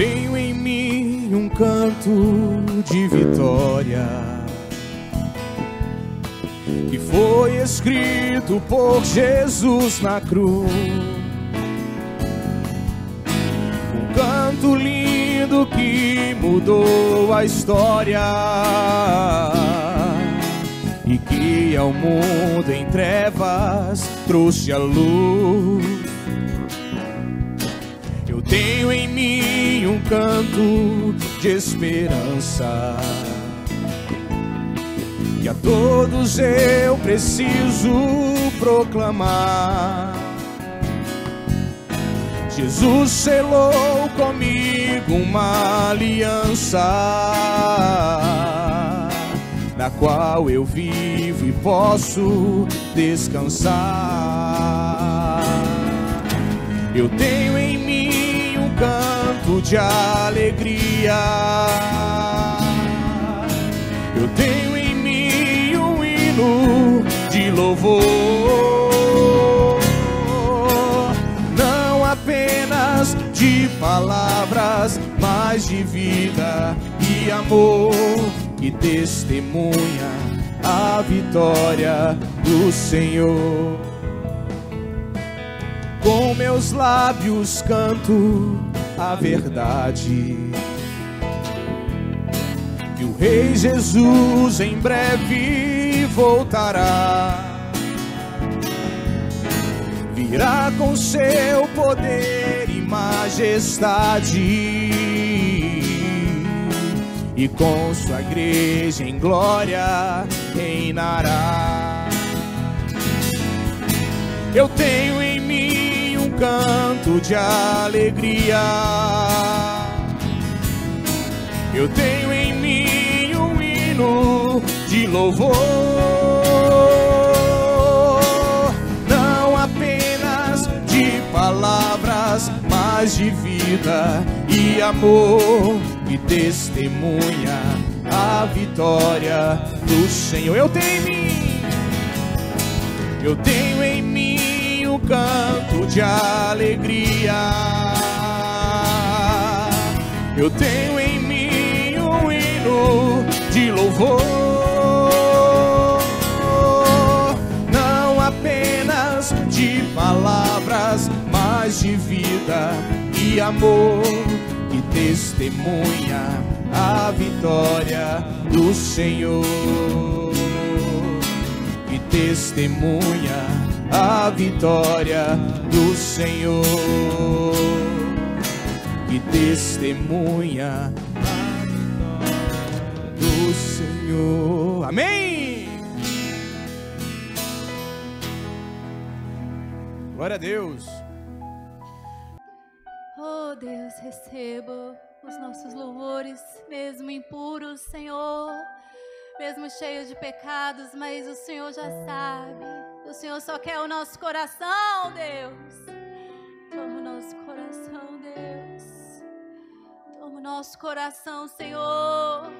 tenho em mim um canto de vitória que foi escrito por Jesus na cruz. Um canto lindo que mudou a história e que ao mundo em trevas trouxe a luz. Eu tenho em mim um canto de esperança que a todos eu preciso proclamar. Jesus selou comigo uma aliança na qual eu vivo e posso descansar. Eu tenho em mim um canto de alegria. Eu tenho em mim um hino de louvor, não apenas de palavras, mas de vida e amor que testemunha a vitória do Senhor. Com meus lábios canto a verdade, que o Rei Jesus em breve voltará. Virá com seu poder e majestade, e com sua igreja em glória reinará. Eu tenho em mim um canto de alegria. Eu tenho em mim um hino de louvor, não apenas de palavras, mas de vida e amor que testemunha a vitória do Senhor. Eu tenho em mim um canto de alegria. Eu tenho em mim um hino de louvor, não apenas de palavras, mas de vida e amor que testemunha a vitória do Senhor, que testemunha a vitória do Senhor, que testemunha a vitória do Senhor. Amém! Glória a Deus. Oh Deus, receba os nossos louvores, mesmo impuros, Senhor, mesmo cheios de pecados, mas o Senhor já sabe. O Senhor só quer o nosso coração, Deus. Toma o nosso coração, Deus. Toma o nosso coração, Senhor.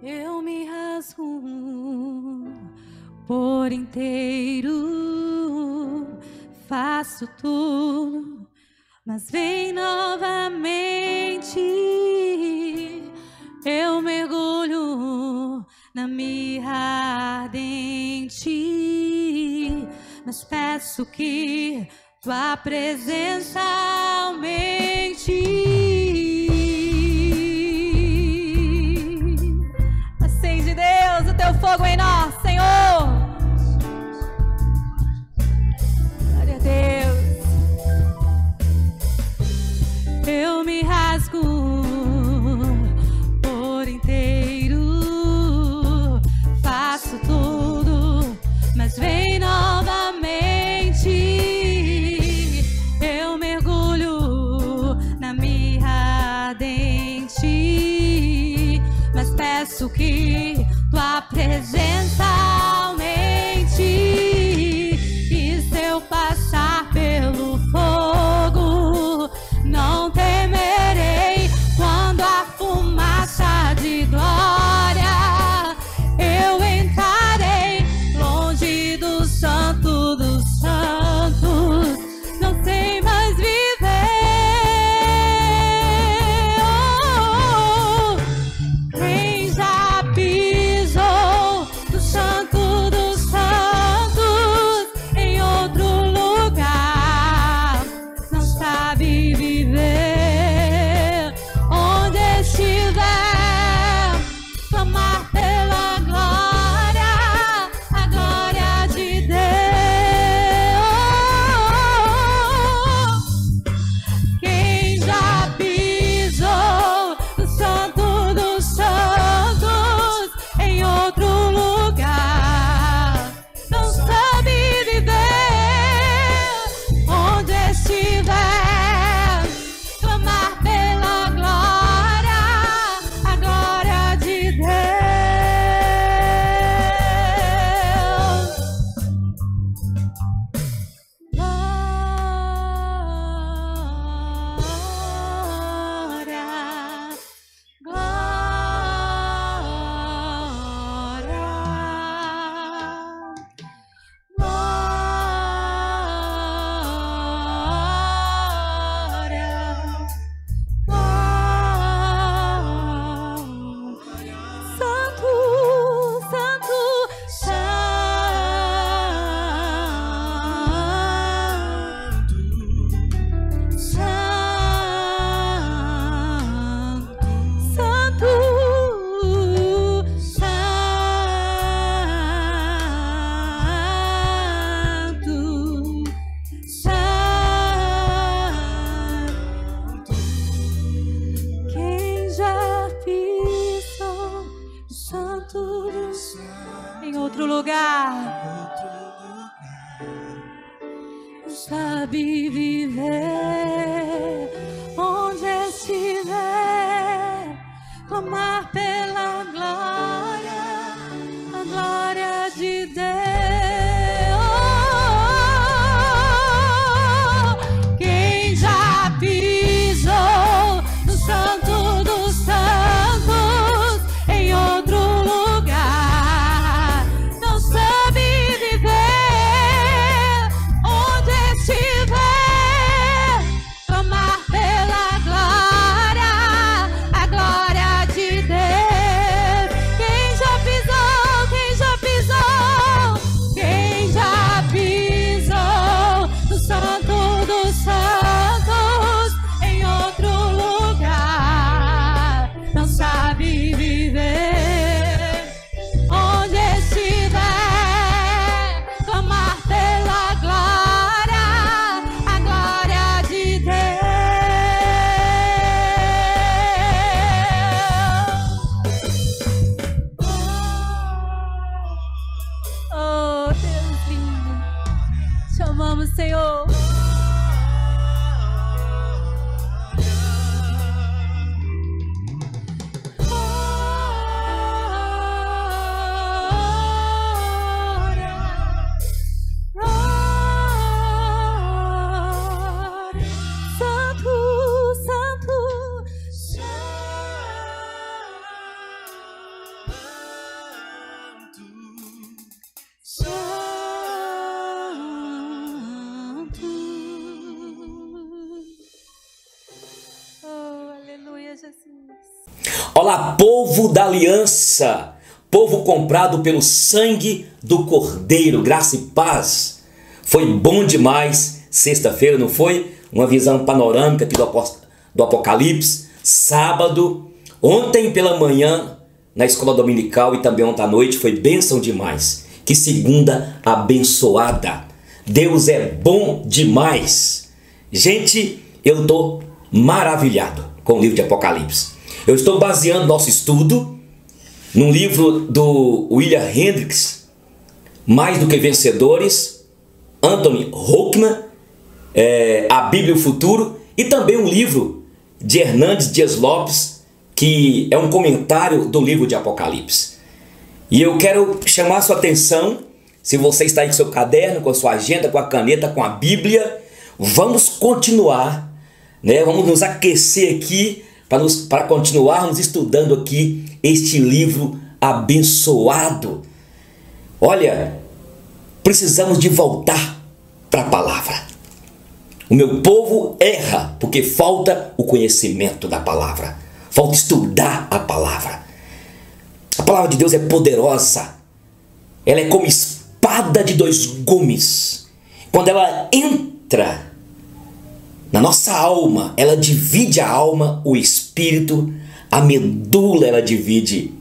Eu me rasgo por inteiro, faço tudo, mas vem novamente. Eu mergulho na mirra ardente, mas peço que tua presença aumente. Acende, Deus, o teu fogo em nós, Senhor. Glória a Deus. Eu me rasgo por inteiro, faço tudo, mas vem novamente. Eu mergulho na mirra ardente, mas peço que tua presença aumente. E se eu passar pelo fogo, não temerei. Quando a fumaça de glória, eu entrarei longe do santo dos santos. outro lugar. Sabe viver onde estiver, clamar pela glória, a glória de Deus. Quem já pisou no Santo dos Santos em outro lugar, não sabe viver onde estiver, clamar pela glória, a glória de Deus. Quem já pisou, quem já pisou, quem já pisou no Santo dos Santos em outro lugar, não sabe viver onde estiver, clamar pela glória, a glória de Deus. Oh, Deus lindo, te amamos, Senhor. Santo, Santo, Santo. Oh, aleluia, Jesus. Olá, povo da aliança, povo comprado pelo sangue do Cordeiro, graça e paz. Foi bom demais sexta-feira, não foi? Uma visão panorâmica aqui do Apocalipse. Sábado, ontem pela manhã, na escola dominical e também ontem à noite, foi bênção demais. Que segunda abençoada. Deus é bom demais. Gente, eu estou maravilhado com o livro de Apocalipse. Eu estou baseando nosso estudo num livro do William Hendricks, Mais do que Vencedores, Anthony Hockman, A Bíblia e o Futuro, e também um livro de Hernandes Dias Lopes, que é um comentário do livro de Apocalipse. E eu quero chamar a sua atenção, se você está aí com seu caderno, com a sua agenda, com a caneta, com a Bíblia, vamos continuar, né? Vamos nos aquecer aqui para continuarmos estudando aqui este livro abençoado. Olha, precisamos de voltar para a palavra. O meu povo erra porque falta o conhecimento da palavra, falta estudar a palavra. A palavra de Deus é poderosa, ela é como espada de dois gumes. Quando ela entra na nossa alma, ela divide a alma, o espírito, a medula ela divide.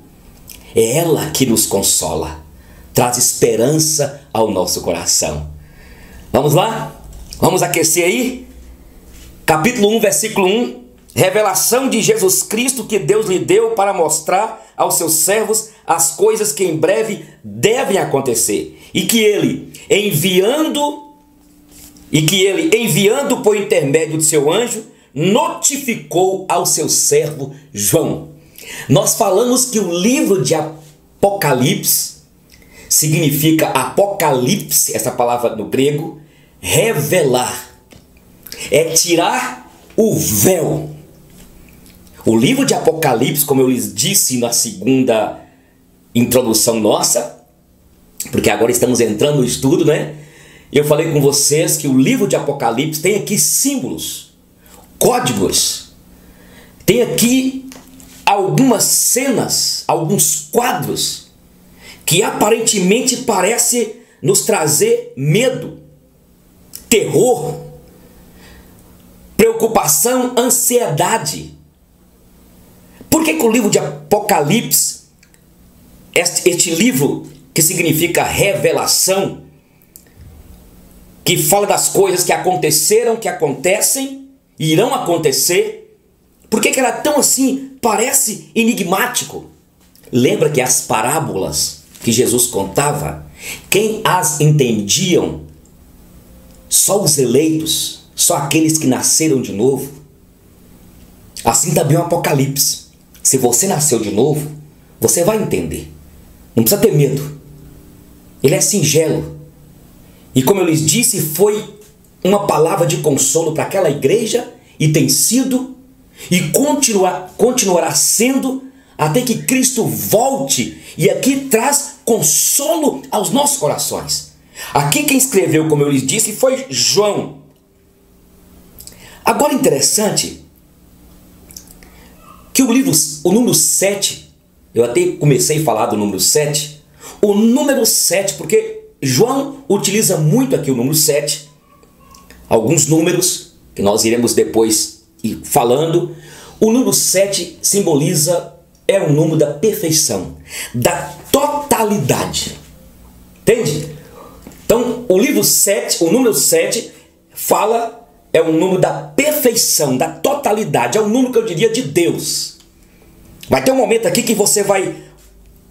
É ela que nos consola, traz esperança ao nosso coração. Vamos lá? Vamos aquecer aí? Capítulo 1, versículo 1. Revelação de Jesus Cristo que Deus lhe deu para mostrar aos seus servos as coisas que em breve devem acontecer. E que ele, enviando por intermédio de seu anjo, notificou ao seu servo João. Nós falamos que o livro de Apocalipse significa Apocalipse, essa palavra no grego, revelar. É tirar o véu. O livro de Apocalipse, como eu lhes disse na segunda introdução nossa, porque agora estamos entrando no estudo, né? Eu falei com vocês que o livro de Apocalipse tem aqui símbolos, códigos, tem aqui algumas cenas, alguns quadros que aparentemente parece nos trazer medo, terror, preocupação, ansiedade. Por que o livro de Apocalipse, este livro que significa revelação, que fala das coisas que aconteceram, que acontecem e irão acontecer, por que ela é tão assim, parece enigmático? Lembra que as parábolas que Jesus contava, quem as entendiam? Só os eleitos, só aqueles que nasceram de novo. Assim também o Apocalipse. Se você nasceu de novo, você vai entender. Não precisa ter medo. Ele é singelo. E como eu lhes disse, foi uma palavra de consolo para aquela igreja, e tem sido, e continuará sendo, até que Cristo volte, e aqui traz consolo aos nossos corações. Aqui quem escreveu, como eu lhes disse, foi João. Agora interessante que o número 7, eu até comecei a falar do número 7, o número 7, porque João utiliza muito aqui o número 7, alguns números que nós iremos depois ir falando. O número 7 simboliza, é o número da perfeição, da totalidade. Entende? Então, o número 7 fala, é o número da perfeição, da totalidade, é o número que eu diria de Deus. Vai ter um momento aqui que você vai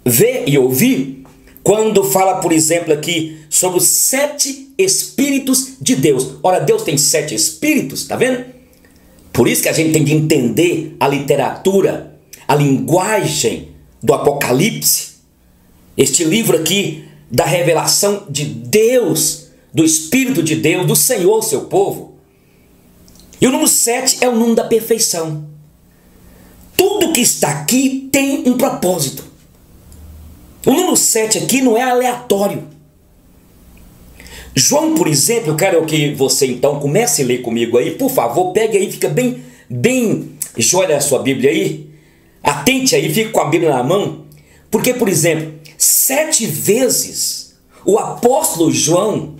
ver e ouvir quando fala, por exemplo, aqui sobre os 7 Espíritos de Deus. Ora, Deus tem 7 Espíritos, tá vendo? Por isso que a gente tem que entender a literatura, a linguagem do Apocalipse, este livro aqui da revelação de Deus, do Espírito de Deus, do Senhor, seu povo. E o número 7 é o número da perfeição. Tudo que está aqui tem um propósito. O número 7 aqui não é aleatório. João, por exemplo, eu quero que você então comece a ler comigo aí, por favor, pegue aí, fica bem, olha a sua Bíblia aí, atente aí, fique com a Bíblia na mão, porque, por exemplo, 7 vezes o apóstolo João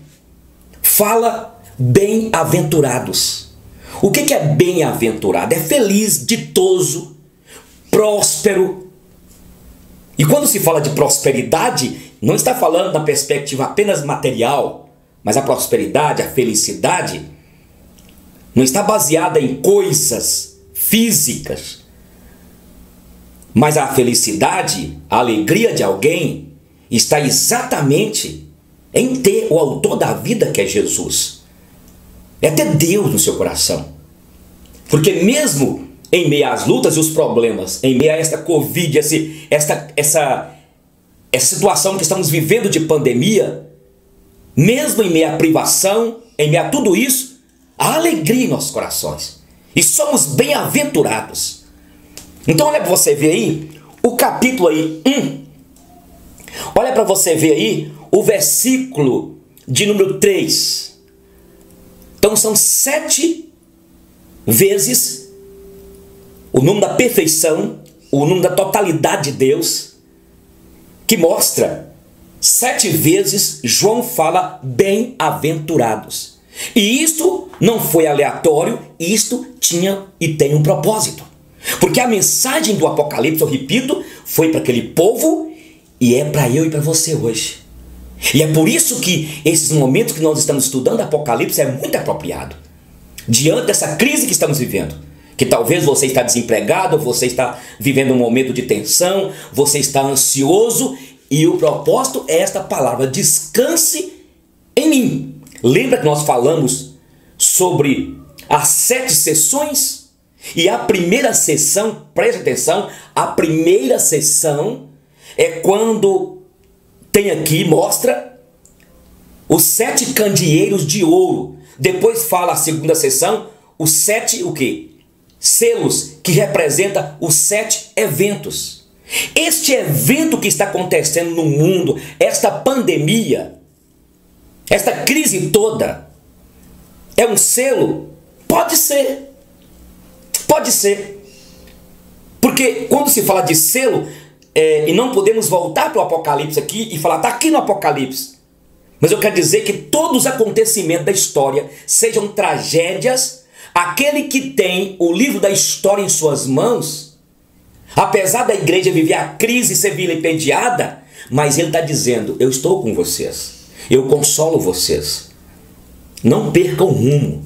fala bem-aventurados. O que é bem-aventurado? É feliz, ditoso, próspero. E quando se fala de prosperidade, não está falando na perspectiva apenas material, mas a prosperidade, a felicidade, não está baseada em coisas físicas, mas a felicidade, a alegria de alguém está exatamente em ter o autor da vida, que é Jesus. É ter Deus no seu coração. Porque mesmo em meio às lutas e os problemas, em meio a esta Covid, essa situação que estamos vivendo de pandemia, mesmo em meio à privação, em meio a tudo isso, há alegria em nossos corações. E somos bem-aventurados. Então olha para você ver aí, o capítulo aí 1. Olha para você ver aí o versículo de número 3. Então são 7 vezes o número da perfeição, o número da totalidade de Deus, que mostra 7 vezes João fala bem-aventurados. E isto não foi aleatório, isto tinha e tem um propósito. Porque a mensagem do Apocalipse, eu repito, foi para aquele povo e é para eu e para você hoje. E é por isso que esses momentos que nós estamos estudando Apocalipse é muito apropriado. Diante dessa crise que estamos vivendo, que talvez você está desempregado, você está vivendo um momento de tensão, você está ansioso, e o propósito é esta palavra: descanse em mim. Lembra que nós falamos sobre as 7 sessões? E a primeira sessão, preste atenção, a primeira sessão é quando tem aqui, mostra os 7 candeeiros de ouro. Depois fala a segunda sessão, os 7 o quê? Selos, que representa os 7 eventos. Este evento que está acontecendo no mundo, esta pandemia, esta crise toda, é um selo? Pode ser. Pode ser. Porque quando se fala de selo, e não podemos voltar para o Apocalipse aqui e falar, está aqui no Apocalipse. Mas eu quero dizer que todos os acontecimentos da história, sejam tragédias, aquele que tem o livro da história em suas mãos, apesar da igreja viver a crise e ser vilipendiada, mas ele está dizendo, eu estou com vocês, eu consolo vocês. Não percam o rumo,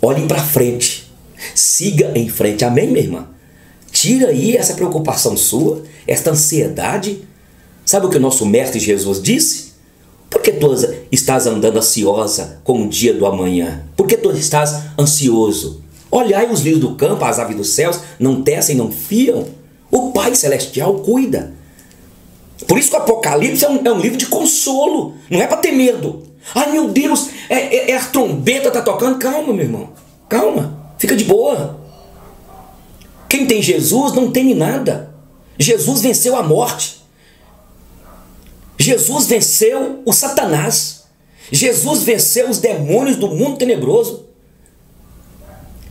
olhem para frente, siga em frente. Amém, minha irmã? Tira aí essa preocupação sua, esta ansiedade. Sabe o que o nosso mestre Jesus disse? Por que tu estás andando ansiosa com o dia do amanhã? Por que tu estás ansioso? Olhai os lírios do campo, as aves dos céus, não tecem, não fiam. O Pai Celestial cuida. Por isso que o Apocalipse é um livro de consolo. Não é para ter medo. Ai meu Deus, a trombeta está tocando. Calma, meu irmão. Calma, fica de boa. Quem tem Jesus não teme nada. Jesus venceu a morte. Jesus venceu o Satanás. Jesus venceu os demônios do mundo tenebroso.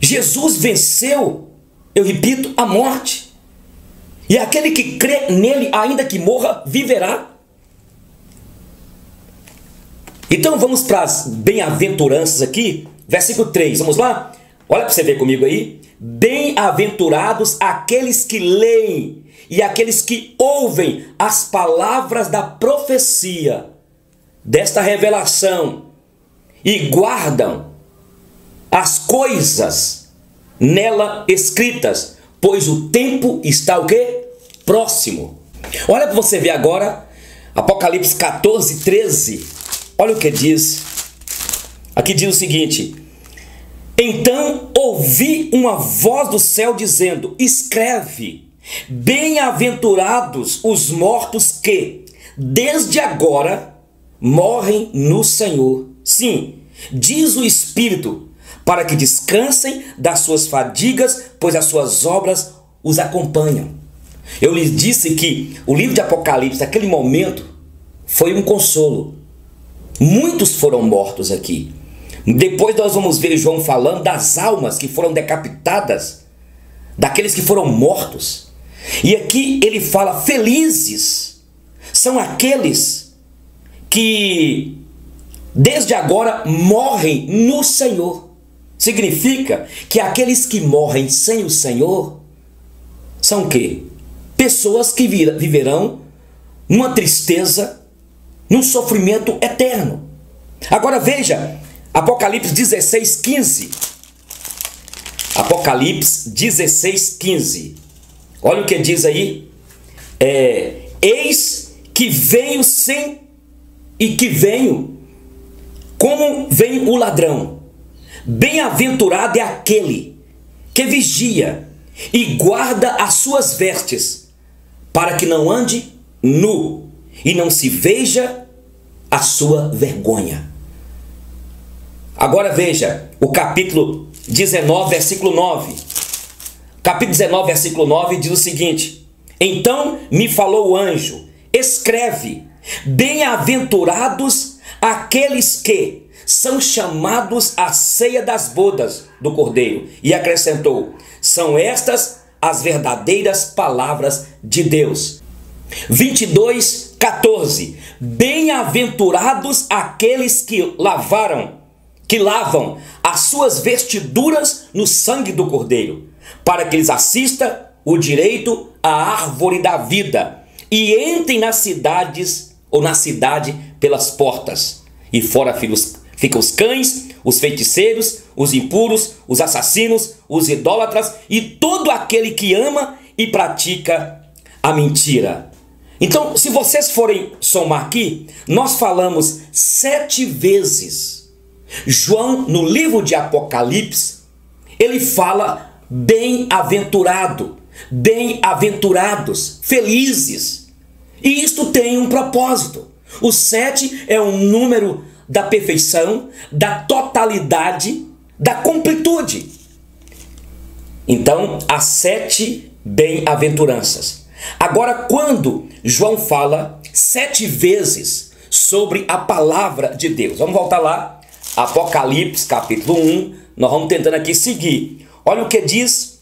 Jesus venceu, eu repito, a morte. E aquele que crê nele, ainda que morra, viverá. Então vamos para as bem-aventuranças aqui, versículo 3, vamos lá? Olha para você ver comigo aí. Bem-aventurados aqueles que leem e aqueles que ouvem as palavras da profecia, desta revelação, e guardam as coisas nela escritas, pois o tempo está o quê? Próximo. Olha para você ver agora, Apocalipse 14, 13. Olha o que diz. Aqui diz o seguinte: então ouvi uma voz do céu dizendo: escreve, bem-aventurados os mortos que, desde agora, morrem no Senhor. Sim, diz o Espírito, para que descansem das suas fadigas, pois as suas obras os acompanham. Eu lhes disse que o livro de Apocalipse, naquele momento, foi um consolo. Muitos foram mortos aqui. Depois nós vamos ver João falando das almas que foram decapitadas, daqueles que foram mortos. E aqui ele fala: felizes são aqueles que desde agora morrem no Senhor. Significa que aqueles que morrem sem o Senhor são o quê? Pessoas que viverão numa tristeza, num sofrimento eterno. Agora veja, Apocalipse 16, 15. Apocalipse 16, 15. Olha o que diz aí. Eis que venho como vem o ladrão. Bem-aventurado é aquele que vigia e guarda as suas vestes, para que não ande nu e não se veja a sua vergonha. Agora veja o capítulo 19, versículo 9. Capítulo 19, versículo 9 diz o seguinte: então me falou o anjo: escreve, bem-aventurados aqueles que são chamados à ceia das bodas do Cordeiro. E acrescentou: são estas as verdadeiras palavras de Deus. 22, 14. Bem-aventurados aqueles que lavam as suas vestiduras no sangue do Cordeiro, para que lhes assista o direito à árvore da vida, e entrem nas cidades, ou na cidade pelas portas. E fora ficam os cães, os feiticeiros, os impuros, os assassinos, os idólatras e todo aquele que ama e pratica a mentira. Então, se vocês forem somar aqui, nós falamos 7 vezes. João, no livro de Apocalipse, ele fala bem-aventurado, bem-aventurados, felizes. E isto tem um propósito. O 7 é um número da perfeição, da totalidade, da completude. Então, há 7 bem-aventuranças. Agora, quando João fala 7 vezes sobre a palavra de Deus, vamos voltar lá, Apocalipse capítulo 1, nós vamos tentando aqui seguir. Olha o que diz,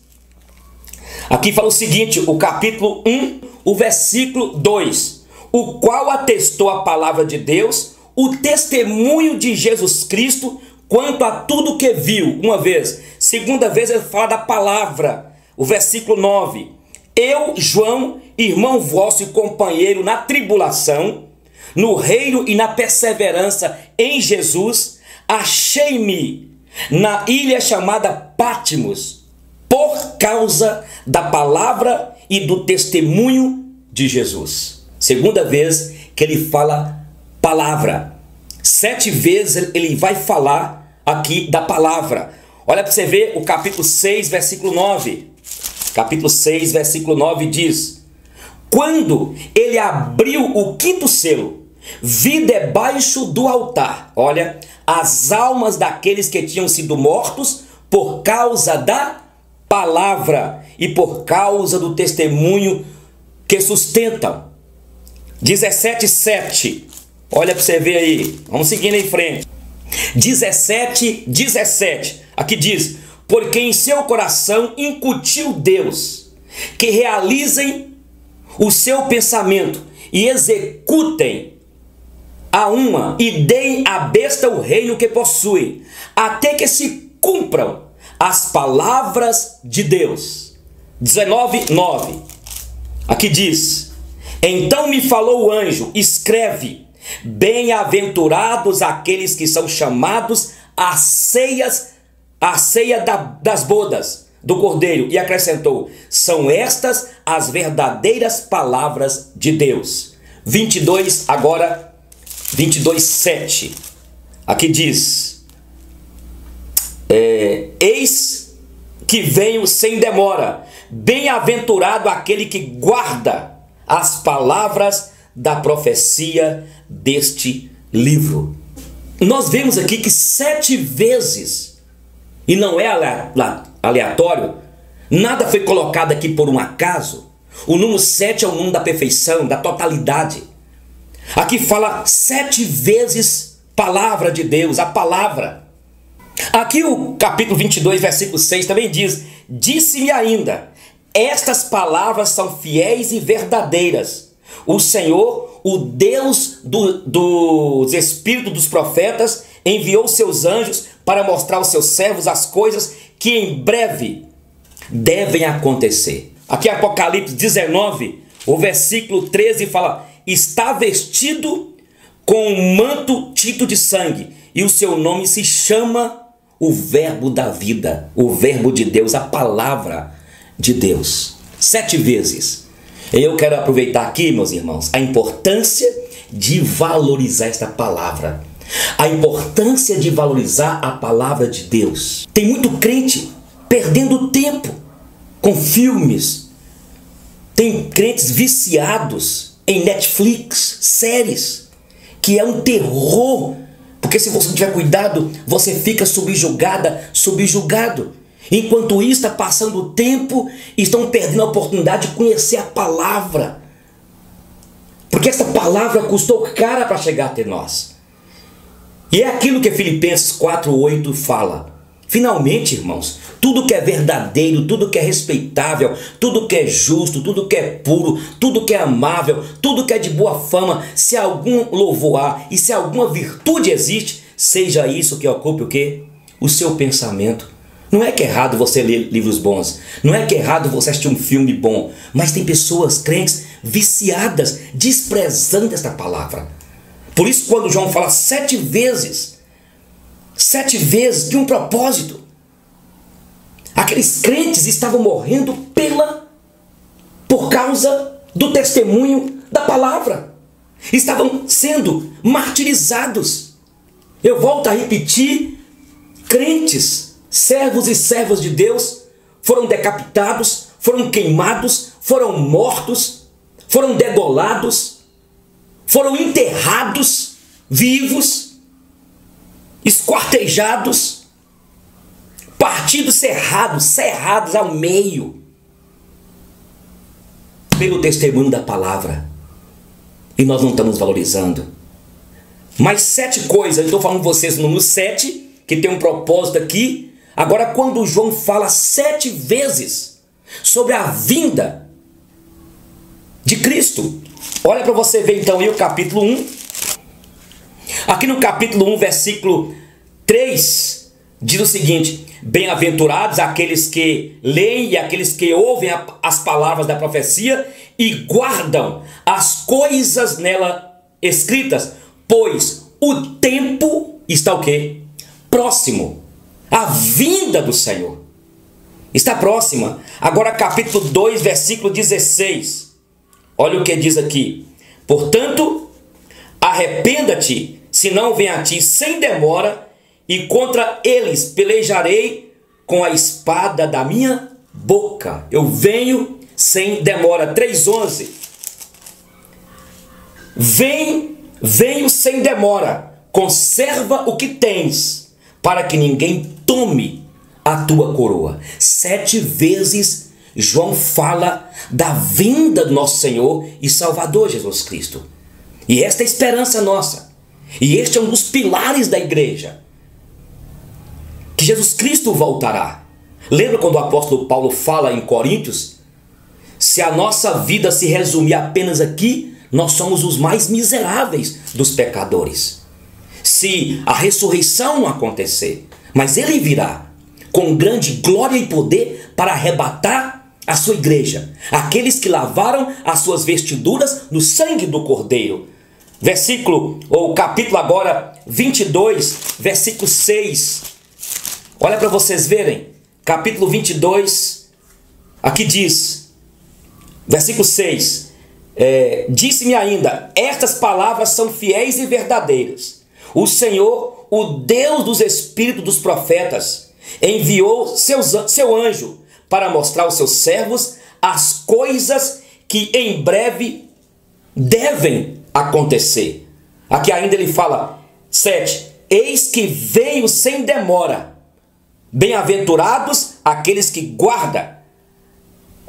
aqui fala o seguinte, o capítulo 1, o versículo 2, o qual atestou a palavra de Deus, o testemunho de Jesus Cristo, quanto a tudo que viu, uma vez. Segunda vez ele fala da palavra, o versículo 9. Eu, João, irmão vosso e companheiro na tribulação, no reino e na perseverança em Jesus, achei-me na ilha chamada Patmos, por causa da palavra e do testemunho de Jesus. Segunda vez que ele fala palavra. 7 vezes ele vai falar aqui da palavra. Olha para você ver o capítulo 6, versículo 9. Capítulo 6, versículo 9 diz: quando ele abriu o 5º selo, vi debaixo do altar, olha, as almas daqueles que tinham sido mortos por causa da palavra e por causa do testemunho que sustentam. 17:7. Olha para você ver aí. Vamos seguindo em frente. 17:17. Aqui diz: porque em seu coração incutiu Deus que realizem o seu pensamento e executem a uma e deem à besta o reino que possui, até que se cumpram as palavras de Deus. 19:9. Aqui diz: então me falou o anjo, escreve: bem-aventurados aqueles que são chamados à ceia das bodas do Cordeiro. E acrescentou: são estas as verdadeiras palavras de Deus. 22 agora, 22:7. Aqui diz: eis que venho sem demora, bem-aventurado aquele que guarda as palavras da profecia deste livro. Nós vemos aqui que 7 vezes, e não é aleatório, nada foi colocado aqui por um acaso. O número 7 é o número da perfeição, da totalidade. Aqui fala 7 vezes palavra de Deus, a palavra. Aqui o capítulo 22, versículo 6 também diz: disse-me ainda, estas palavras são fiéis e verdadeiras. O Senhor, o Deus dos espíritos dos profetas, enviou seus anjos para mostrar aos seus servos as coisas que em breve devem acontecer. Aqui Apocalipse 19, o versículo 13 fala: está vestido com um manto tinto de sangue, e o seu nome se chama o Verbo da vida, o Verbo de Deus, a palavra de Deus. 7 vezes. Eu quero aproveitar aqui, meus irmãos, a importância de valorizar esta palavra. A importância de valorizar a palavra de Deus. Tem muito crente perdendo tempo com filmes. Tem crentes viciados em Netflix, séries, que é um terror. Porque se você não tiver cuidado, você fica subjugada, subjugado. Enquanto isso, está passando o tempo e estão perdendo a oportunidade de conhecer a palavra. Porque essa palavra custou cara para chegar até nós. E é aquilo que Filipenses 4:8 fala. Finalmente, irmãos, tudo que é verdadeiro, tudo que é respeitável, tudo que é justo, tudo que é puro, tudo que é amável, tudo que é de boa fama, se algum louvor há e se alguma virtude existe, seja isso que ocupe o quê? O seu pensamento. Não é que é errado você ler livros bons, não é que é errado você assistir um filme bom, mas tem pessoas crentes viciadas, desprezando esta palavra. Por isso, quando João fala 7 vezes de um propósito, aqueles crentes estavam morrendo por causa do testemunho da palavra, estavam sendo martirizados. Eu volto a repetir: crentes, servos e servas de Deus foram decapitados, foram queimados, foram mortos, foram degolados, foram enterrados vivos, esquartejados, partidos, cerrados ao meio, pelo testemunho da palavra. E nós não estamos valorizando. Mais 7 coisas, eu estou falando com vocês no número 7, que tem um propósito aqui. Agora, quando João fala 7 vezes sobre a vinda de Cristo, olha para você ver então aí o capítulo 1. Aqui no capítulo 1, versículo 3, diz o seguinte: bem-aventurados aqueles que leem e aqueles que ouvem as palavras da profecia e guardam as coisas nela escritas, pois o tempo está o quê? Próximo. A vinda do Senhor está próxima. Agora capítulo 2, versículo 16. Olha o que diz aqui: Portanto, arrependa-te, senão vem a ti sem demora, e contra eles pelejarei com a espada da minha boca. Eu venho sem demora. 3:11. Venho sem demora. Conserva o que tens, para que ninguém tome a tua coroa. 7 vezes João fala da vinda do nosso Senhor e Salvador Jesus Cristo. E esta é a esperança nossa. E este é um dos pilares da igreja. Que Jesus Cristo voltará. Lembra quando o apóstolo Paulo fala em Coríntios? Se a nossa vida se resumir apenas aqui, nós somos os mais miseráveis dos pecadores. Se a ressurreição não acontecer, mas ele virá com grande glória e poder para arrebatar a sua igreja, aqueles que lavaram as suas vestiduras no sangue do Cordeiro. Versículo, ou capítulo agora 22, versículo 6. Olha para vocês verem, capítulo 22, aqui diz, versículo 6, disse-me ainda, estas palavras são fiéis e verdadeiras. O Senhor, o Deus dos espíritos dos profetas, enviou seu anjo para mostrar aos seus servos as coisas que em breve devem acontecer. Aqui ainda ele fala, 7, eis que venho sem demora. Bem-aventurados aqueles que guardam,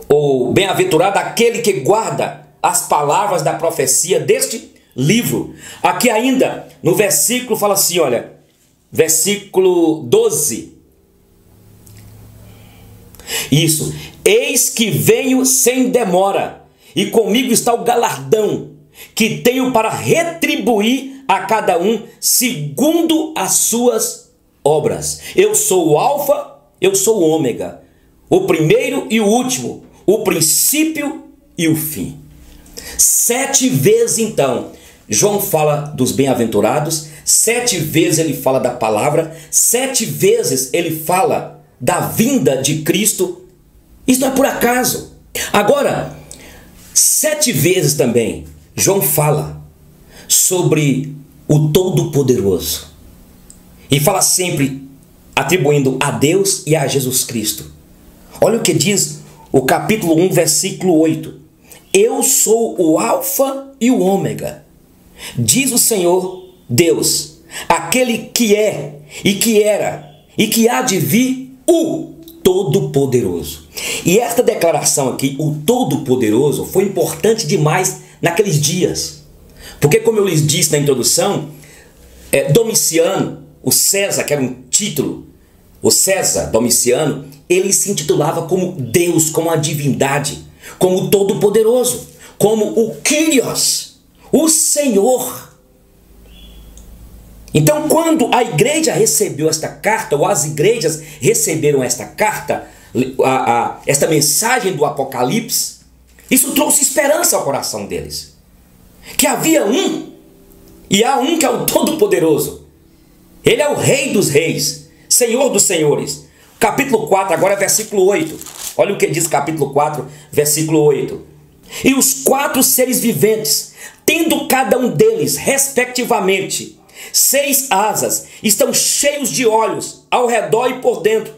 ou bem-aventurado aquele que guarda as palavras da profecia deste livro. Aqui ainda, no versículo, fala assim, olha, versículo 12. Isso, eis que venho sem demora, e comigo está o galardão, que tenho para retribuir a cada um segundo as suas obras. Eu sou o Alfa, eu sou o Ômega, o primeiro e o último, o princípio e o fim. 7 vezes então, João fala dos bem-aventurados, 7 vezes ele fala da palavra, 7 vezes ele fala da vinda de Cristo. Isso não é por acaso. Agora, 7 vezes também, João fala sobre o Todo-Poderoso. E fala sempre atribuindo a Deus e a Jesus Cristo. Olha o que diz o capítulo 1, versículo 8. Eu sou o Alfa e o Ômega, diz o Senhor Deus, aquele que é e que era e que há de vir, o Todo-Poderoso. E esta declaração aqui, o Todo-Poderoso, foi importante demais naqueles dias. Porque, como eu lhes disse na introdução, Domiciano, o César, que era um título, o César Domiciano, ele se intitulava como Deus, como a divindade, como o Todo-Poderoso, como o Kyrios, o Senhor. Então, quando a igreja recebeu esta carta, ou as igrejas receberam esta carta, esta mensagem do Apocalipse, isso trouxe esperança ao coração deles. Que havia um, e há um que é o Todo-Poderoso. Ele é o Rei dos Reis, Senhor dos Senhores. Capítulo 4, agora versículo 8. Olha o que diz capítulo 4, versículo 8. E os 4 seres viventes, tendo cada um deles, respectivamente, 6 asas, estão cheios de olhos ao redor e por dentro.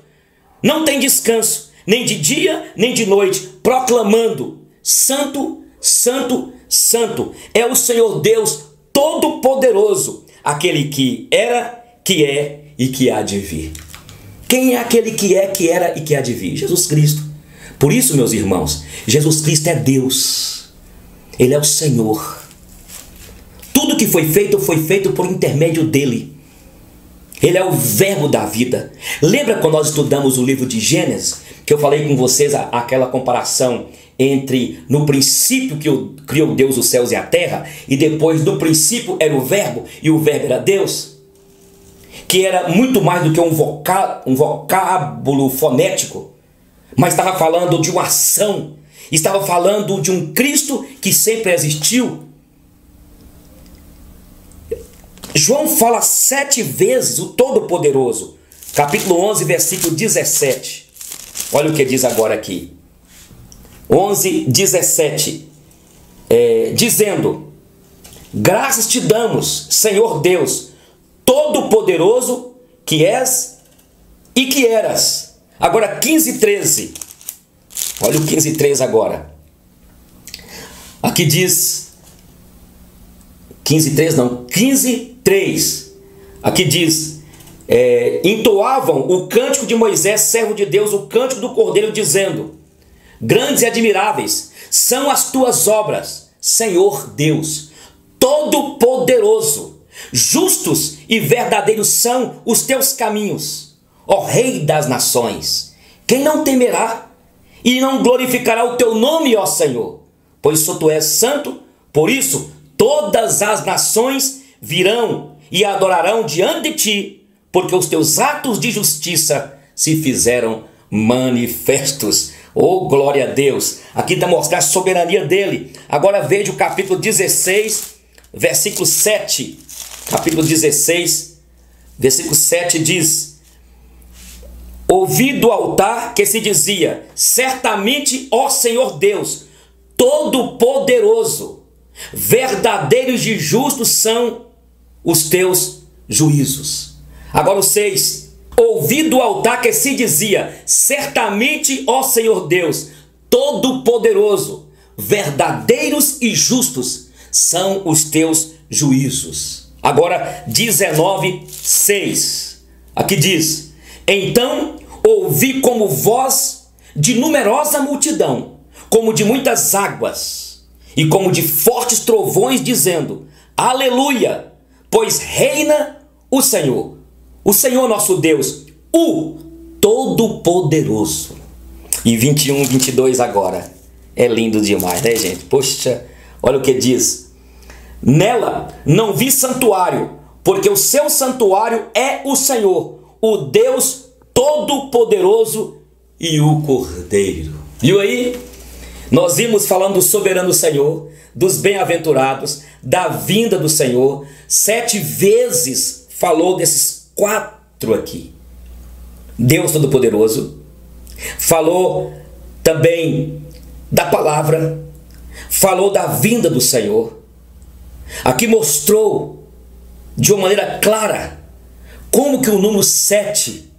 Não tem descanso, nem de dia, nem de noite, proclamando: Santo, Santo, Santo é o Senhor Deus Todo-Poderoso, aquele que era, que é e que há de vir. Quem é aquele que é, que era e que há de vir? Jesus Cristo. Por isso, meus irmãos, Jesus Cristo é Deus. Ele é o Senhor. Tudo que foi feito por intermédio dele. Ele é o verbo da vida. Lembra quando nós estudamos o livro de Gênesis, que eu falei com vocês aquela comparação entre no princípio que criou Deus os céus e a terra, e depois no princípio era o verbo, e o verbo era Deus, que era muito mais do que um vocábulo fonético, mas estava falando de uma ação, estava falando de um Cristo que sempre existiu. João fala 7 vezes o Todo-Poderoso. Capítulo 11, versículo 17. Olha o que diz agora aqui. 11, 17. Dizendo: graças te damos, Senhor Deus, Todo-Poderoso, que és e que eras. Agora 15:13. Olha o 15:13 agora. Aqui diz 15:13 não, 15:3. Aqui diz: entoavam o cântico de Moisés, servo de Deus, o cântico do Cordeiro, dizendo: grandes e admiráveis são as tuas obras, Senhor Deus, Todo-Poderoso. Justos e verdadeiros são os teus caminhos, ó Rei das nações. Quem não temerá e não glorificará o teu nome, ó Senhor? Pois só tu és santo, por isso todas as nações virão e adorarão diante de ti, porque os teus atos de justiça se fizeram manifestos. Oh, glória a Deus! Aqui está mostrar a soberania dele. Agora veja o capítulo 16, versículo 7. Capítulo 16, versículo 7 diz: ouvi do altar que se dizia: certamente, ó Senhor Deus, Todo-Poderoso, verdadeiros e justos são os teus juízos. Agora o 6. Ouvi do altar que se dizia: certamente, ó Senhor Deus, Todo-Poderoso, verdadeiros e justos são os teus juízos. Agora 19:6. Aqui diz: então ouvi como voz de numerosa multidão, como de muitas águas, e como de fortes trovões, dizendo: aleluia, pois reina o Senhor nosso Deus, o Todo-Poderoso. E 21, 22 agora. É lindo demais, né, gente? Poxa, olha o que diz: nela não vi santuário, porque o seu santuário é o Senhor, o Deus Todo-Poderoso e o Cordeiro. Viu aí? Nós vimos falando do soberano Senhor, dos bem-aventurados, da vinda do Senhor. 7 vezes falou desses 4 aqui. Deus Todo-Poderoso. Falou também da palavra. Falou da vinda do Senhor. Aqui mostrou de uma maneira clara como que o número 7,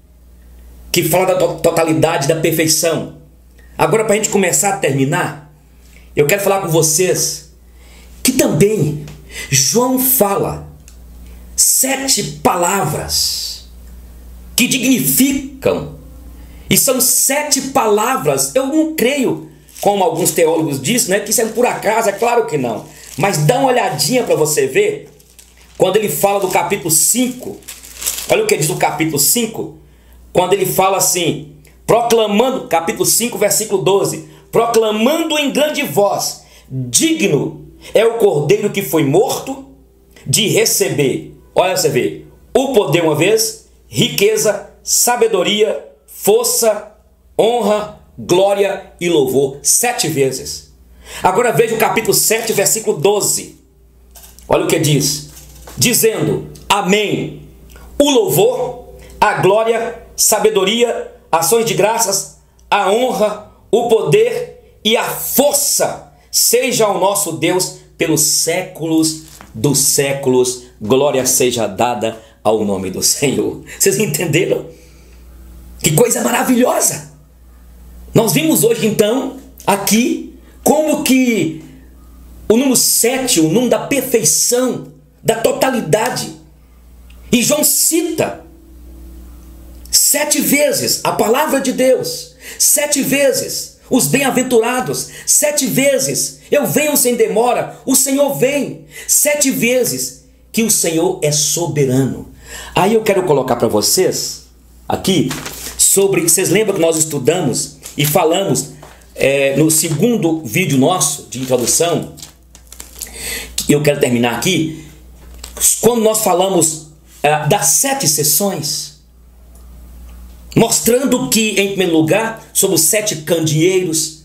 que fala da totalidade, da perfeição. Agora, para a gente começar a terminar, eu quero falar com vocês que também João fala 7 palavras que dignificam, e são 7 palavras. Eu não creio, como alguns teólogos dizem, né, que isso é por acaso. É claro que não. Mas dá uma olhadinha para você ver, quando ele fala do capítulo 5, olha o que diz o capítulo 5, quando ele fala assim, proclamando, capítulo 5, versículo 12, proclamando em grande voz: digno é o Cordeiro que foi morto de receber, olha você vê, o poder uma vez, riqueza, sabedoria, força, honra, glória e louvor. 7 vezes. Agora veja o capítulo 7, versículo 12. Olha o que diz: dizendo: amém. O louvor, a glória, sabedoria, ações de graças, a honra, o poder e a força seja ao nosso Deus pelos séculos dos séculos. Glória seja dada ao nome do Senhor. Vocês entenderam? Que coisa maravilhosa! Nós vimos hoje então aqui como que o número 7, o número da perfeição, da totalidade. E João cita 7 vezes a palavra de Deus, 7 vezes os bem-aventurados, 7 vezes eu venho sem demora, o Senhor vem, 7 vezes que o Senhor é soberano. Aí eu quero colocar para vocês aqui sobre, vocês lembram que nós estudamos e falamos no segundo vídeo nosso de introdução, que eu quero terminar aqui, quando nós falamos das 7 sessões, mostrando que, em primeiro lugar, sobre os 7 candeeiros,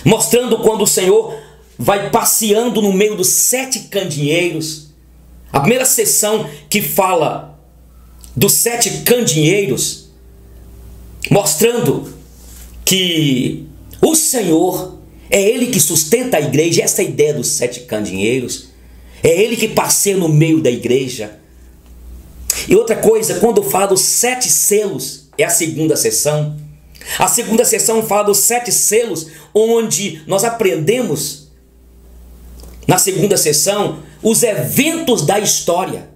mostrando quando o Senhor vai passeando no meio dos 7 candeeiros. A primeira sessão que fala dos 7 candeeiros, mostrando que o Senhor é Ele que sustenta a igreja. Essa é a ideia dos 7 candeeiros. É Ele que passeia no meio da igreja. E outra coisa, quando fala dos 7 selos, é a segunda sessão. A segunda sessão fala dos 7 selos, onde nós aprendemos, na segunda sessão, os eventos da história.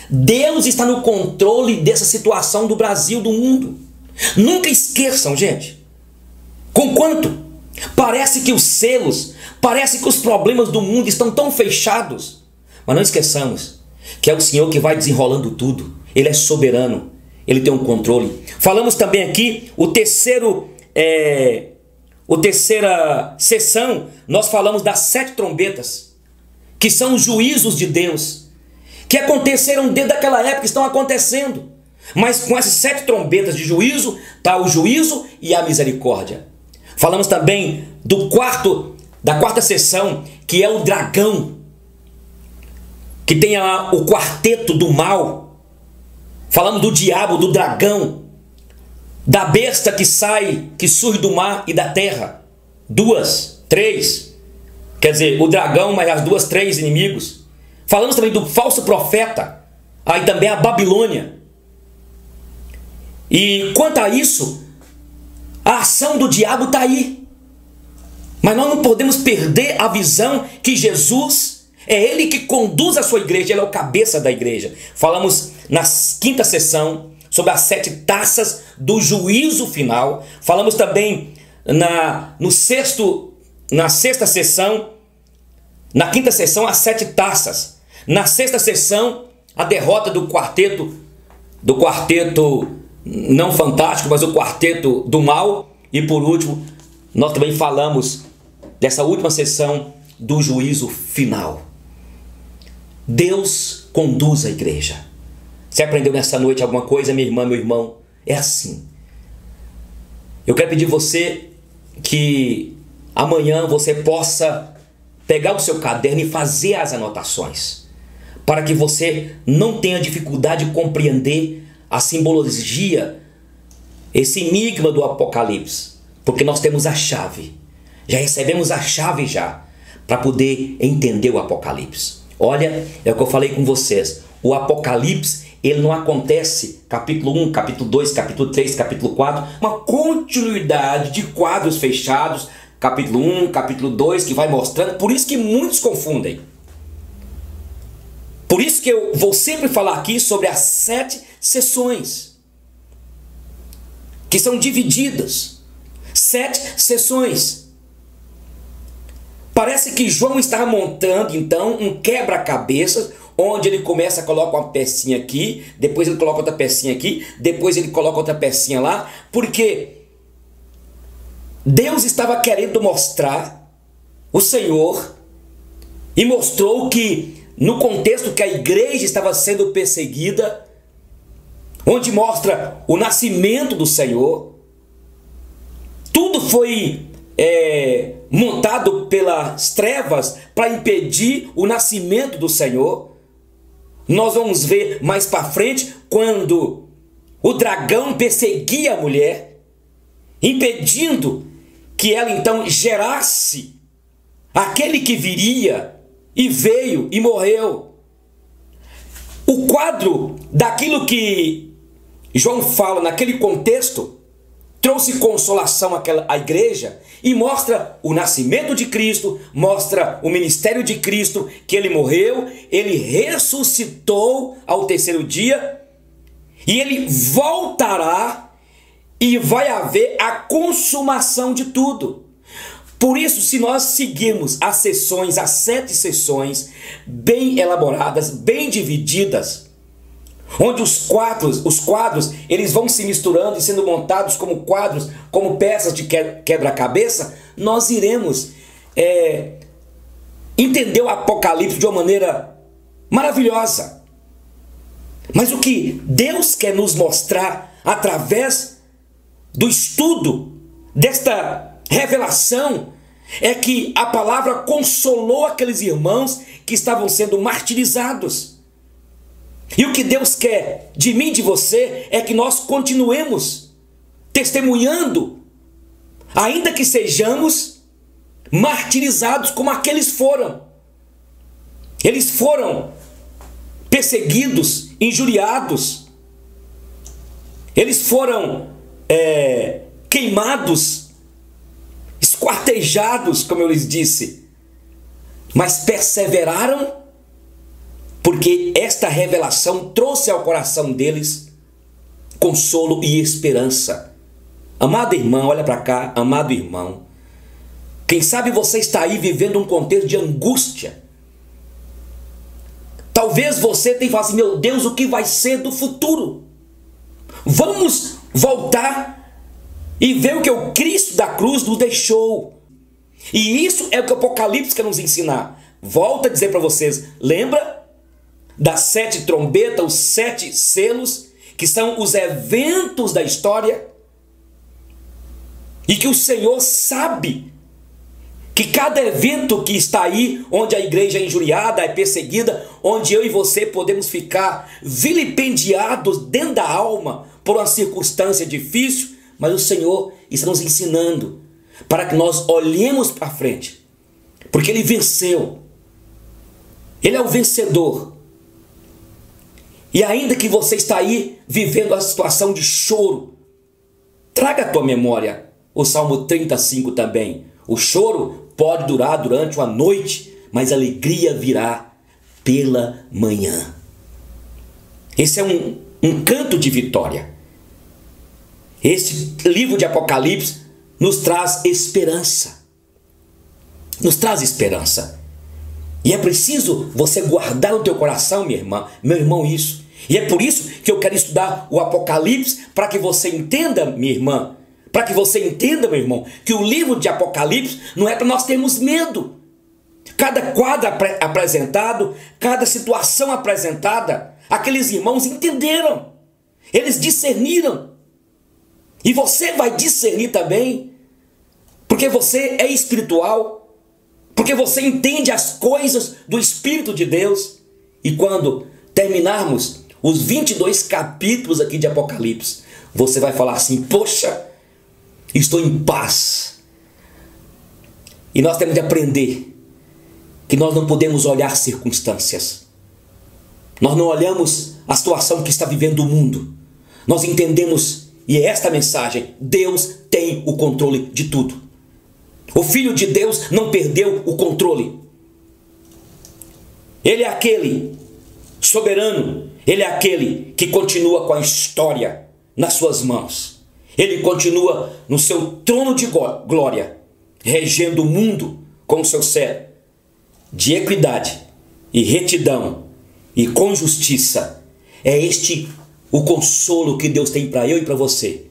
Deus está no controle dessa situação do Brasil, do mundo. Nunca esqueçam, gente. Conquanto parece que os selos, parece que os problemas do mundo estão tão fechados, mas não esqueçamos que é o Senhor que vai desenrolando tudo. Ele é soberano, Ele tem um controle. Falamos também aqui o terceira sessão, nós falamos das 7 trombetas, que são os juízos de Deus, que aconteceram desde aquela época, estão acontecendo. Mas com essas 7 trombetas de juízo, está o juízo e a misericórdia. Falamos também da quarta sessão, que é o dragão, que tem o quarteto do mal. Falamos do diabo, do dragão, da besta que surge do mar e da terra. 2, 3, quer dizer, o dragão, mas as 2, 3 inimigos. Falamos também do falso profeta, aí também a Babilônia. E quanto a isso, a ação do diabo está aí. Mas nós não podemos perder a visão que Jesus é Ele que conduz a sua igreja, Ele é o cabeça da igreja. Falamos na quinta sessão sobre as 7 taças do juízo final. Falamos também na sexta sessão, na quinta sessão, as 7 taças. Na sexta sessão, a derrota do quarteto não fantástico, mas o quarteto do mal. E por último, nós também falamos dessa última sessão do juízo final. Deus conduz a igreja. Você aprendeu nessa noite alguma coisa, minha irmã, meu irmão? É assim. Eu quero pedir a você que amanhã você possa pegar o seu caderno e fazer as anotações, para que você não tenha dificuldade de compreender a simbologia, esse enigma do Apocalipse, porque nós temos a chave, já recebemos a chave para poder entender o Apocalipse. Olha, é o que eu falei com vocês, o Apocalipse, ele não acontece capítulo 1, capítulo 2, capítulo 3, capítulo 4, uma continuidade de quadros fechados, capítulo 1, capítulo 2, que vai mostrando, por isso que muitos confundem. Por isso que eu vou sempre falar aqui sobre as 7 sessões, que são divididas. 7 sessões. Parece que João estava montando então um quebra-cabeças, onde ele começa a colocar uma pecinha aqui, depois ele coloca outra pecinha aqui, depois ele coloca outra pecinha lá, porque Deus estava querendo mostrar o Senhor, e mostrou que no contexto que a igreja estava sendo perseguida, onde mostra o nascimento do Senhor, tudo foi montado pelas trevas para impedir o nascimento do Senhor. Nós vamos ver mais para frente quando o dragão perseguia a mulher, impedindo que ela então gerasse aquele que viria, e veio e morreu. O quadro daquilo que João fala naquele contexto trouxe consolação à igreja e mostra o nascimento de Cristo, mostra o ministério de Cristo, que ele morreu, ele ressuscitou ao terceiro dia e ele voltará e vai haver a consumação de tudo. Por isso, se nós seguirmos as sessões, as 7 sessões bem elaboradas, bem divididas, onde os quadros eles vão se misturando e sendo montados como quadros, como peças de quebra-cabeça, nós iremos entender o Apocalipse de uma maneira maravilhosa. Mas o que Deus quer nos mostrar através do estudo desta revelação é que a palavra consolou aqueles irmãos que estavam sendo martirizados. E o que Deus quer de mim e de você é que nós continuemos testemunhando, ainda que sejamos martirizados como aqueles foram. Eles foram perseguidos, injuriados. Eles foram queimados, esquartejados, como eu lhes disse. Mas perseveraram, porque esta revelação trouxe ao coração deles consolo e esperança. Amado irmão, olha para cá, amado irmão. Quem sabe você está aí vivendo um contexto de angústia. Talvez você tenha falado assim: meu Deus, o que vai ser do futuro? Vamos voltar e ver o que o Cristo da cruz nos deixou. E isso é o que o Apocalipse quer nos ensinar. Volto a dizer para vocês, lembra das 7 trombetas, os 7 selos, que são os eventos da história? E que o Senhor sabe que cada evento que está aí, onde a igreja é injuriada, é perseguida, onde eu e você podemos ficar vilipendiados dentro da alma por uma circunstância difícil, mas o Senhor está nos ensinando para que nós olhemos para frente, porque Ele venceu. Ele é o vencedor. E ainda que você está aí vivendo a situação de choro, traga à tua memória o Salmo 35 também. O choro pode durar durante uma noite, mas a alegria virá pela manhã. Esse é um canto de vitória. Esse livro de Apocalipse nos traz esperança. Nos traz esperança. E é preciso você guardar no teu coração, minha irmã, meu irmão, isso. E é por isso que eu quero estudar o Apocalipse, para que você entenda, minha irmã, para que você entenda, meu irmão, que o livro de Apocalipse não é para nós termos medo. Cada quadro apresentado, cada situação apresentada, aqueles irmãos entenderam. Eles discerniram. E você vai discernir também, porque você é espiritual, porque você entende as coisas do Espírito de Deus. E quando terminarmos os 22 capítulos aqui de Apocalipse, você vai falar assim: poxa, estou em paz. E nós temos de aprender que nós não podemos olhar circunstâncias. Nós não olhamos a situação que está vivendo o mundo. Nós entendemos, e é esta a mensagem: Deus tem o controle de tudo. O Filho de Deus não perdeu o controle. Ele é aquele soberano. Ele é aquele que continua com a história nas suas mãos. Ele continua no seu trono de glória, regendo o mundo com o seu cetro de equidade e retidão e com justiça. É este o consolo que Deus tem para eu e para você.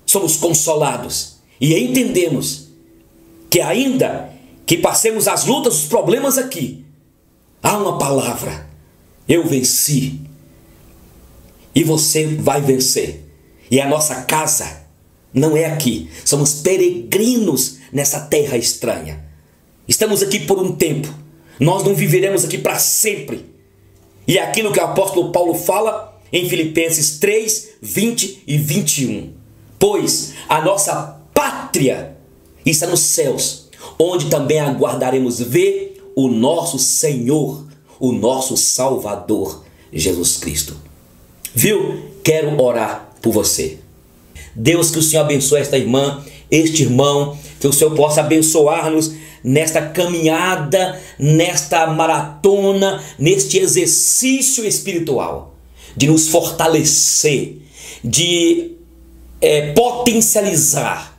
Somos consolados e entendemos que ainda que passemos as lutas, os problemas aqui, há uma palavra: eu venci. E você vai vencer. E a nossa casa não é aqui. Somos peregrinos nessa terra estranha. Estamos aqui por um tempo. Nós não viveremos aqui para sempre. E é aquilo que o apóstolo Paulo fala em Filipenses 3, 20 e 21. Pois a nossa pátria está nos céus, onde também aguardaremos ver o nosso Senhor, o nosso Salvador, Jesus Cristo. Viu? Quero orar por você. Deus, que o Senhor abençoe esta irmã, este irmão, que o Senhor possa abençoar-nos nesta caminhada, nesta maratona, neste exercício espiritual, de nos fortalecer, de potencializar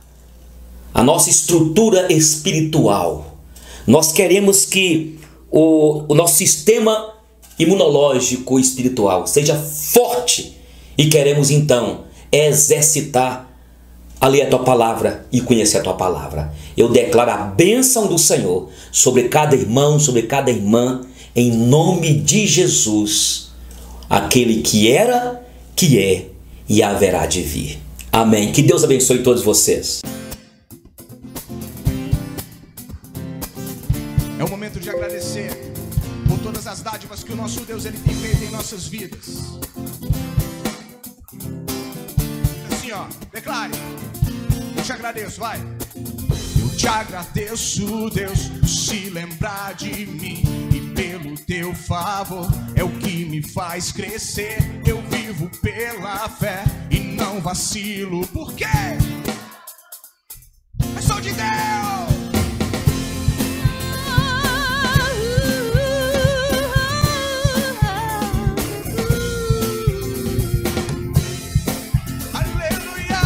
a nossa estrutura espiritual. Nós queremos que o nosso sistema imunológico espiritual seja forte e queremos então exercitar a ler a tua palavra e conhecer a tua palavra. Eu declaro a bênção do Senhor sobre cada irmão, sobre cada irmã, em nome de Jesus, aquele que era, que é e haverá de vir. Amém. Que Deus abençoe todos vocês. É o momento de agradecer por todas as dádivas que o nosso Deus ele tem feito em nossas vidas. Assim, ó, declare: eu te agradeço, vai. Eu te agradeço, Deus, se lembrar de mim e pelo teu favor é o que me faz crescer. Eu vivo pela fé e não vacilo. Por quê? Eu sou de Deus. Aleluia.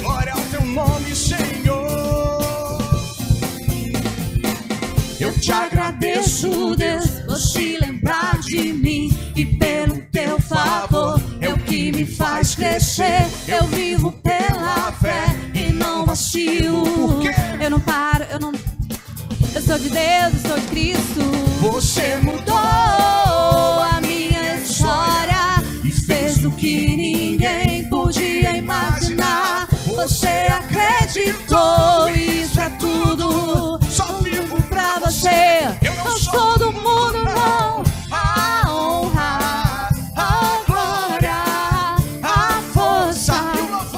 Glória ao teu nome, Senhor. Eu te agradeço, Deus, por se lembrar de mim. E pelo teu favor é o que me faz crescer. Eu vivo pela fé e não vacilo. Por quê? Eu não paro, eu não... Eu sou de Deus, eu sou de Cristo. Você mudou a minha história e fez o que ninguém podia imaginar. Você acreditou, isso é tudo. Só vivo Pra você, eu não sou do mundo, não. A honra, a glória, a força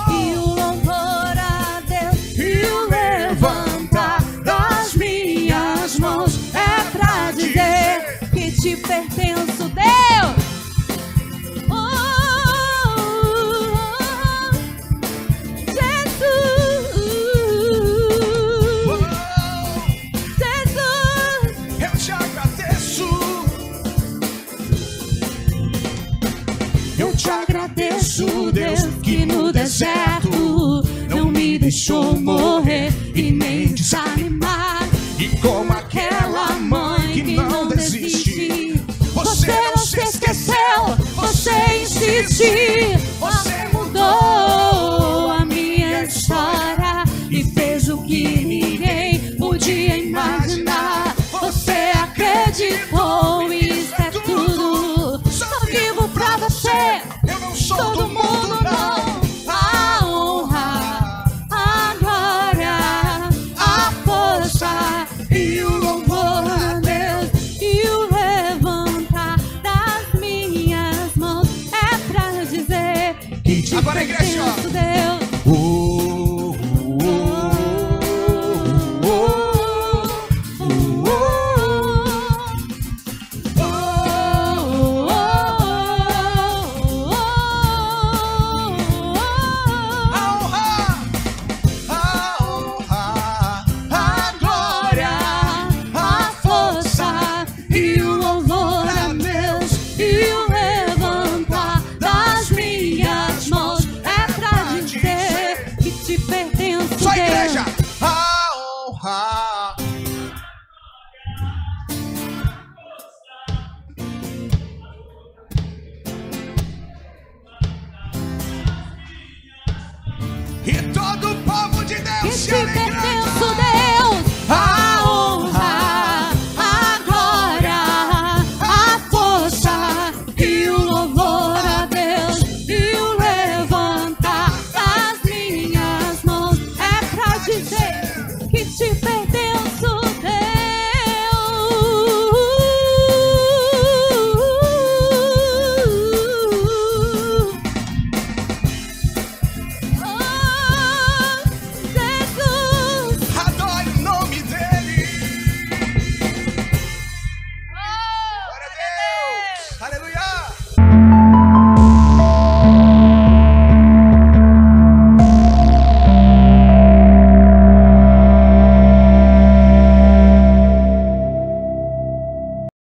e o louvor a Deus. E o Levantar das minhas mãos é pra dizer que te pertenço, Deus. eu te agradeço. Eu te agradeço, Deus, que no deserto não me deixou morrer e nem desanimar. E como aquela mãe que não desiste, você não se esqueceu, você insiste. Você mudou a minha história e fez o que ninguém podia imaginar. Você acreditou, isso é tudo. Só vivo pra você, eu não sou do mundo, não. A honra, a glória, a força E o louvor a Deus e o levantar das minhas mãos é pra dizer Deus. Agora, igreja, ó.